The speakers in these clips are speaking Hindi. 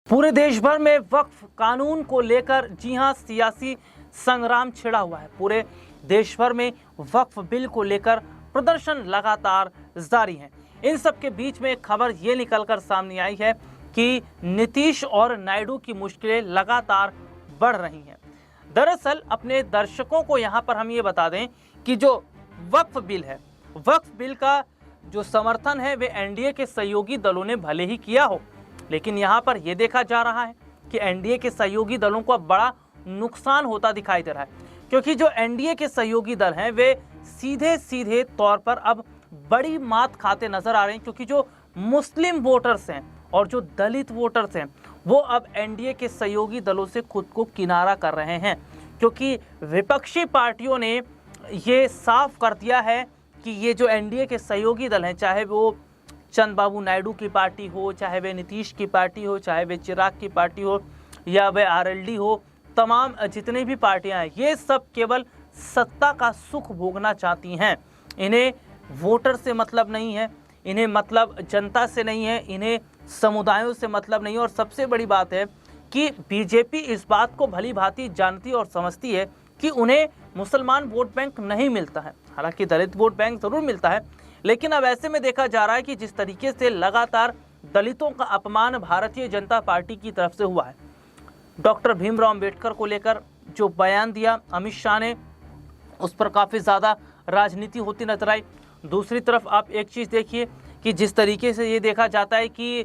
पूरे देश भर में वक्फ कानून को लेकर जी हां सियासी संग्राम छिड़ा हुआ है। पूरे देश भर में वक्फ बिल को लेकर प्रदर्शन लगातार जारी है। इन सब के बीच में एक खबर ये निकलकर सामने आई है कि नीतीश और नायडू की मुश्किलें लगातार बढ़ रही हैं। दरअसल अपने दर्शकों को यहाँ पर हम ये बता दें कि जो वक्फ बिल है, वक्फ बिल का जो समर्थन है वे एनडीए के सहयोगी दलों ने भले ही किया हो, लेकिन यहाँ पर यह देखा जा रहा है कि एनडीए के सहयोगी दलों को अब बड़ा नुकसान होता दिखाई दे रहा है, क्योंकि जो एनडीए के सहयोगी दल हैं वे सीधे सीधे तौर पर अब बड़ी मात खाते नजर आ रहे हैं, क्योंकि जो मुस्लिम वोटर्स हैं और जो दलित वोटर्स हैं वो अब एनडीए के सहयोगी दलों से खुद को किनारा कर रहे हैं, क्योंकि विपक्षी पार्टियों ने ये साफ कर दिया है कि ये जो एनडीए के सहयोगी दल हैं, चाहे वो चंद्रबाबू नायडू की पार्टी हो, चाहे वे नीतीश की पार्टी हो, चाहे वे चिराग की पार्टी हो या वे आरएलडी हो, तमाम जितनी भी पार्टियां हैं ये सब केवल सत्ता का सुख भोगना चाहती हैं। इन्हें वोटर से मतलब नहीं है, इन्हें मतलब जनता से नहीं है, इन्हें समुदायों से मतलब नहीं है। और सबसे बड़ी बात है कि बीजेपी इस बात को भली भांति जानती और समझती है कि उन्हें मुसलमान वोट बैंक नहीं मिलता है, हालांकि दलित वोट बैंक जरूर मिलता है, लेकिन अब ऐसे में देखा जा रहा है कि जिस तरीके से लगातार दलितों का अपमान भारतीय जनता पार्टी की तरफ से हुआ है, डॉक्टर भीमराव अंबेडकर को लेकर जो बयान दिया अमित शाह ने, उस पर काफ़ी ज़्यादा राजनीति होती नजर आई। दूसरी तरफ आप एक चीज़ देखिए कि जिस तरीके से ये देखा जाता है कि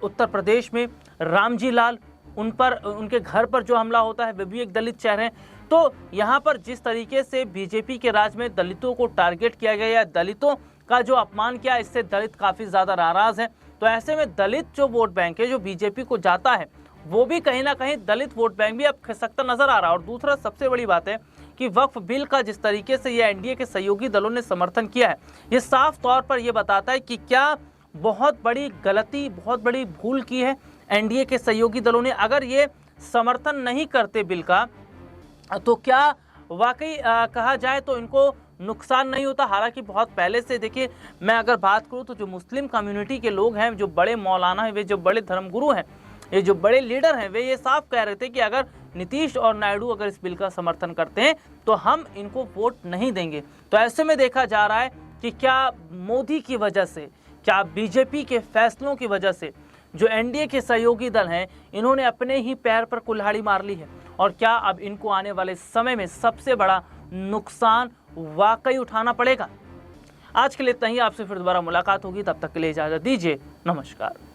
उत्तर प्रदेश में रामजी लाल, उन पर उनके घर पर जो हमला होता है वे भी एक दलित शहर हैं। तो यहाँ पर जिस तरीके से बीजेपी के राज में दलितों को टारगेट किया गया या दलितों का जो अपमान किया, इससे दलित काफ़ी ज़्यादा नाराज़ हैं। तो ऐसे में दलित जो वोट बैंक है जो बीजेपी को जाता है वो भी कहीं ना कहीं दलित वोट बैंक भी अब खिसकता नजर आ रहा है। और दूसरा सबसे बड़ी बात है कि वक्फ बिल का जिस तरीके से ये एनडीए के सहयोगी दलों ने समर्थन किया है, ये साफ तौर पर यह बताता है कि क्या बहुत बड़ी गलती, बहुत बड़ी भूल की है एनडीए के सहयोगी दलों ने। अगर ये समर्थन नहीं करते बिल का तो क्या वाकई कहा जाए तो इनको नुकसान नहीं होता। हालांकि बहुत पहले से देखिए, मैं अगर बात करूं तो जो मुस्लिम कम्युनिटी के लोग हैं, जो बड़े मौलाना हैं, वे जो बड़े धर्मगुरु हैं, ये जो बड़े लीडर हैं, वे ये साफ कह रहे थे कि अगर नीतीश और नायडू अगर इस बिल का समर्थन करते हैं तो हम इनको वोट नहीं देंगे। तो ऐसे में देखा जा रहा है कि क्या मोदी की वजह से, क्या बीजेपी के फैसलों की वजह से जो एनडीए के सहयोगी दल हैं इन्होंने अपने ही पैर पर कुल्हाड़ी मार ली है, और क्या अब इनको आने वाले समय में सबसे बड़ा नुकसान वाकई उठाना पड़ेगा। आज के लिए इतना ही, आपसे फिर दोबारा मुलाकात होगी, तब तक के लिए इजाजत दीजिए, नमस्कार।